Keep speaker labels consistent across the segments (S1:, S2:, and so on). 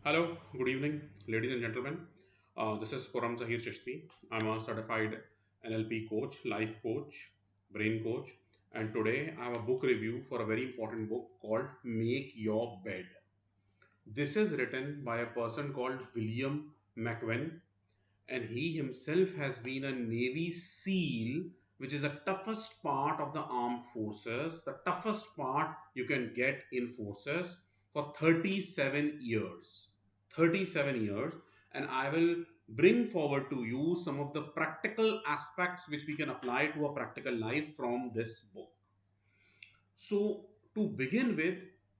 S1: Hello, good evening, ladies and gentlemen. This is Kuram Zahir Chishti. I'm a certified NLP coach, life coach, brain coach, and today I have a book review for a very important book called Make Your Bed. This is written by a person called William McRaven, and he himself has been a Navy SEAL, which is the toughest part of the armed forces, the toughest part you can get in forces for 37 years. 37 years, and I will bring forward to you some of the practical aspects which we can apply to a practical life from this book. So, to begin with,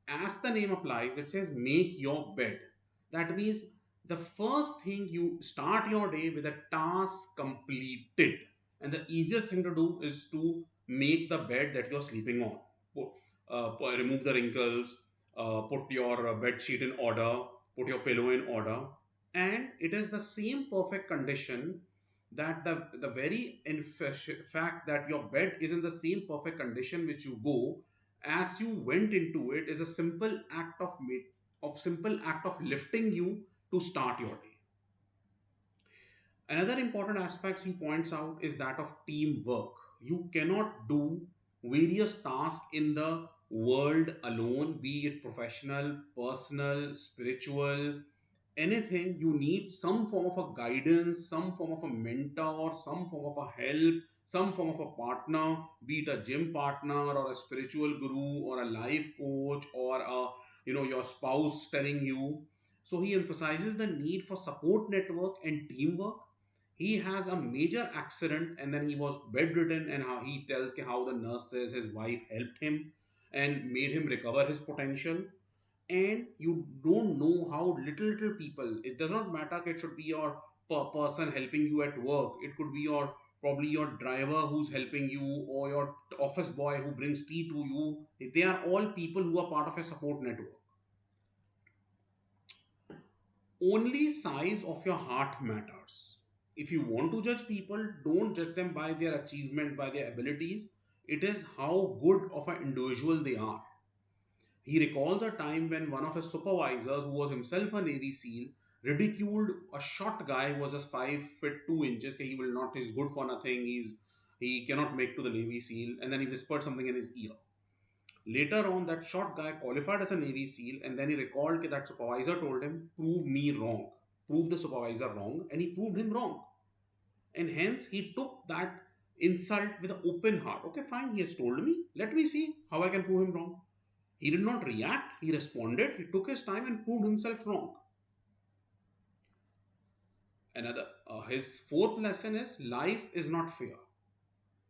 S1: as the name applies, it says make your bed. That means the first thing you start your day with a task completed. And the easiest thing to do is to make the bed that you're sleeping on. Remove the wrinkles, put your bed sheet in order, put your pillow in order. And it is the same perfect condition that the very fact that your bed is in the same perfect condition which you go as you went into it is a simple act of lifting you to start your day. Another important aspect he points out is that of teamwork. You cannot do various tasks in the world alone, be it professional, personal, spiritual, anything. You need some form of a guidance, some form of a mentor, some form of a help, some form of a partner, be it a gym partner or a spiritual guru or a life coach or a your spouse telling you. So he emphasizes the need for support network and teamwork. He has a major accident and then he was bedridden, and how he tells how the nurse says his wife helped him and made him recover his potential. And you don't know how little people, it does not matter, it should be your person helping you at work, it could be your probably your driver who's helping you, or your office boy who brings tea to you. They are all people who are part of a support network. Only size of your heart matters. If you want to judge people, don't judge them by their achievement, by their abilities. It is how good of an individual they are. He recalls a time when one of his supervisors, who was himself a Navy SEAL, ridiculed a short guy who was just 5 feet 2 inches. He will not, he's good for nothing, he cannot make to the Navy SEAL, and then he whispered something in his ear. Later on, that short guy qualified as a Navy SEAL, and then he recalled that that supervisor told him, "Prove me wrong, prove the supervisor wrong," and he proved him wrong. And hence, he took that insult with an open heart. Okay, fine, he has told me, let me see how I can prove him wrong. He did not react, he responded, he took his time and proved himself wrong. His fourth lesson is life is not fair.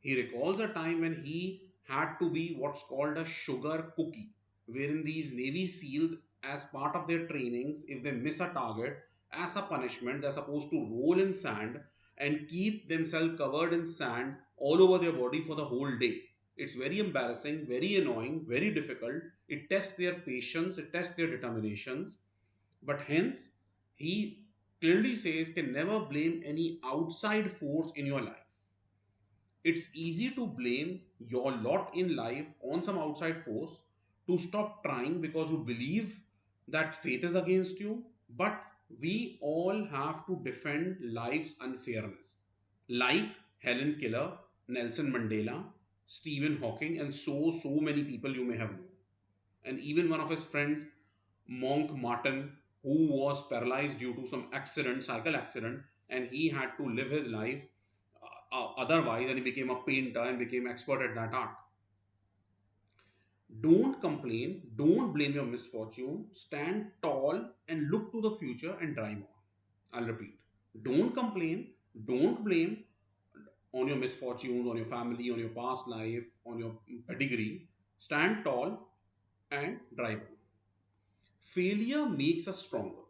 S1: He recalls a time when he had to be what's called a sugar cookie, wherein these Navy SEALs, as part of their trainings, if they miss a target, as a punishment, they're supposed to roll in sand and keep themselves covered in sand all over their body for the whole day. It's very embarrassing, very annoying, very difficult. It tests their patience, it tests their determinations. But hence, he clearly says can never blame any outside force in your life. It's easy to blame your lot in life on some outside force, to stop trying because you believe that fate is against you. But we all have to defend life's unfairness. Like Helen Keller, Nelson Mandela, Stephen Hawking, and so many people you may have known. And even one of his friends, Monk Martin, who was paralyzed due to some accident, cycle accident, and he had to live his life otherwise, and he became a painter and became expert at that art. Don't complain, don't blame your misfortune, stand tall and look to the future and drive on. I'll repeat, don't complain, don't blame on your misfortunes, on your family, on your past life, on your pedigree. Stand tall and drive on. Failure makes us stronger.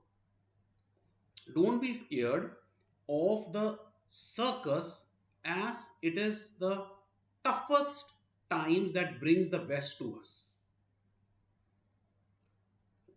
S1: Don't be scared of the circus, as it is the toughest times that brings the best to us.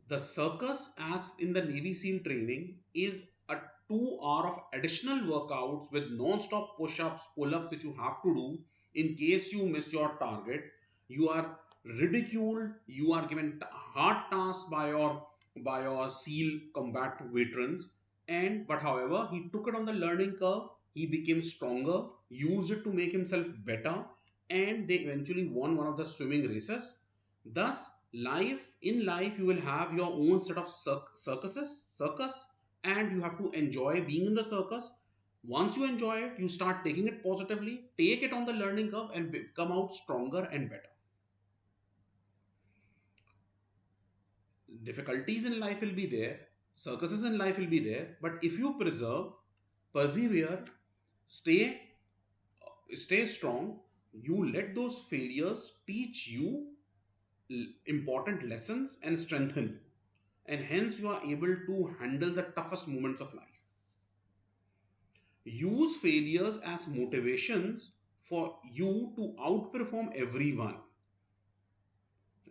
S1: The circus, as in the Navy SEAL training, is a 2 hour of additional workouts with non-stop push-ups, pull-ups which you have to do in case you miss your target. You are ridiculed, you are given hard tasks by your by our SEAL combat veterans. And but however, he took it on the learning curve. He became stronger, used it to make himself better, and they eventually won one of the swimming races. Thus, life, you will have your own set of circus, and you have to enjoy being in the circus. Once you enjoy it, you start taking it positively, take it on the learning curve, and come out stronger and better. Difficulties in life will be there, circuses in life will be there, but if you persevere, stay stay strong, you let those failures teach you important lessons and strengthen you, and hence you are able to handle the toughest moments of life. Use failures as motivations for you to outperform everyone.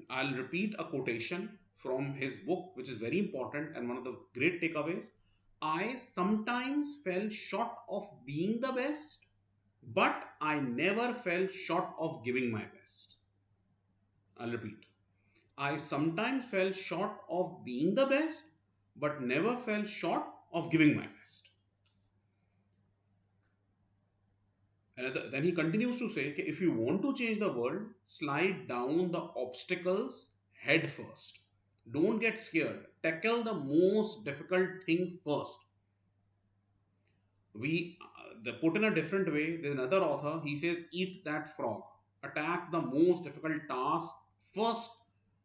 S1: I'll repeat a quotation from his book, which is very important and one of the great takeaways. I sometimes fell short of being the best, but I never fell short of giving my best. I'll repeat. I sometimes fell short of being the best, but never fell short of giving my best. And then he continues to say, if you want to change the world, slide down the obstacles head first. Don't get scared. Tackle the most difficult thing first. The put in a different way, there's another author, he says, eat that frog. Attack the most difficult task first,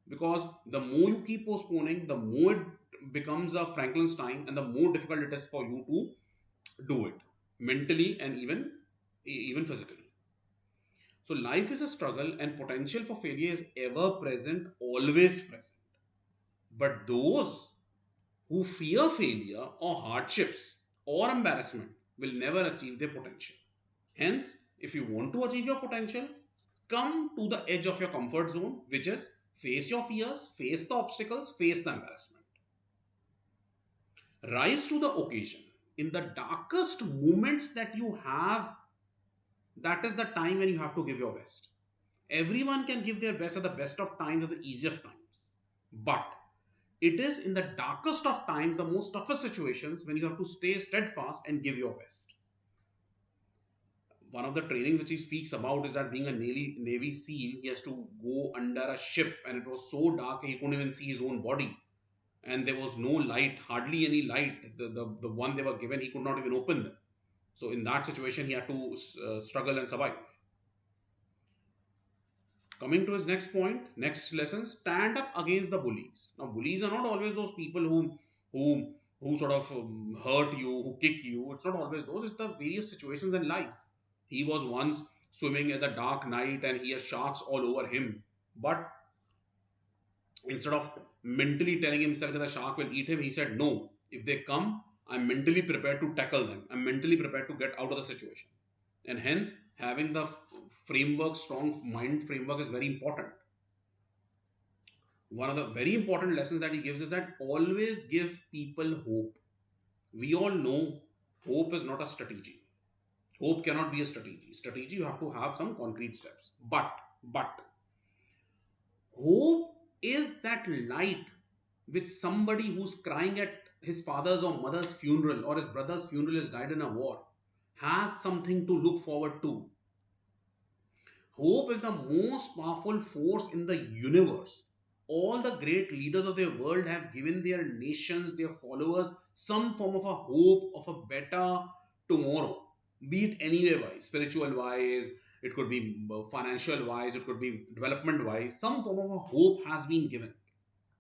S1: because the more you keep postponing, the more it becomes a Frankenstein and the more difficult it is for you to do it mentally and even physically. So life is a struggle and potential for failure is ever present, always present. But those who fear failure or hardships or embarrassment will never achieve their potential. Hence, if you want to achieve your potential, come to the edge of your comfort zone, which is face your fears, face the obstacles, face the embarrassment. Rise to the occasion. In the darkest moments that you have, that is the time when you have to give your best. Everyone can give their best at the best of times, at the easiest of times. But it is in the darkest of times, the most toughest situations, when you have to stay steadfast and give your best. One of the trainings which he speaks about is that being a Navy SEAL, he has to go under a ship, and it was so dark he couldn't even see his own body. And there was no light, hardly any light. The one they were given, he could not even open them. So, in that situation, he had to struggle and survive. Coming to his next point, next lesson: stand up against the bullies. Now, bullies are not always those people who who sort of hurt you, who kick you. It's not always those. It's the various situations in life. He was once swimming in the dark night and he has sharks all over him. But instead of mentally telling himself that the shark will eat him, he said, "No. If they come, I'm mentally prepared to tackle them. I'm mentally prepared to get out of the situation." And hence, having the framework, strong mind framework, is very important. One of the very important lessons that he gives is that always give people hope. We all know hope is not a strategy. Hope cannot be a strategy. Strategy, you have to have some concrete steps. But hope is that light which somebody who's crying at his father's or mother's funeral or his brother's funeral is died in a war has something to look forward to. Hope is the most powerful force in the universe. All the great leaders of their world have given their nations, their followers, some form of a hope of a better tomorrow. Be it anywhere wise, spiritual wise, it could be financial wise, it could be development wise. Some form of a hope has been given.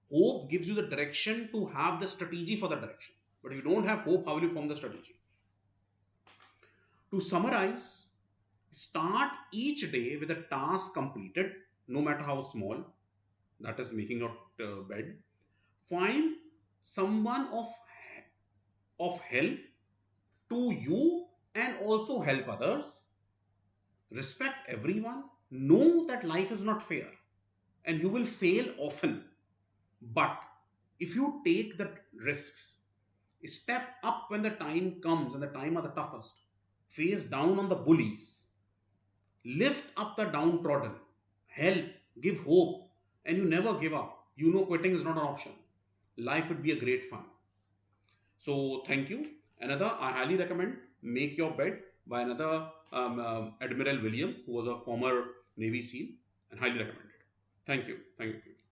S1: Hope gives you the direction to have the strategy for the direction. But if you don't have hope, how will you form the strategy? To summarize, start each day with a task completed, no matter how small, that is making your bed. Find someone of help to you and also help others. Respect everyone. Know that life is not fair and you will fail often. But if you take the risks, step up when the time comes and the time are the toughest, face down on the bullies, lift up the downtrodden, help, give hope, and you never give up. You know quitting is not an option. life would be a great fun. So thank you. Another, I highly recommend Make Your Bed by another Admiral William, who was a former Navy SEAL, and highly recommended. Thank you. Thank you.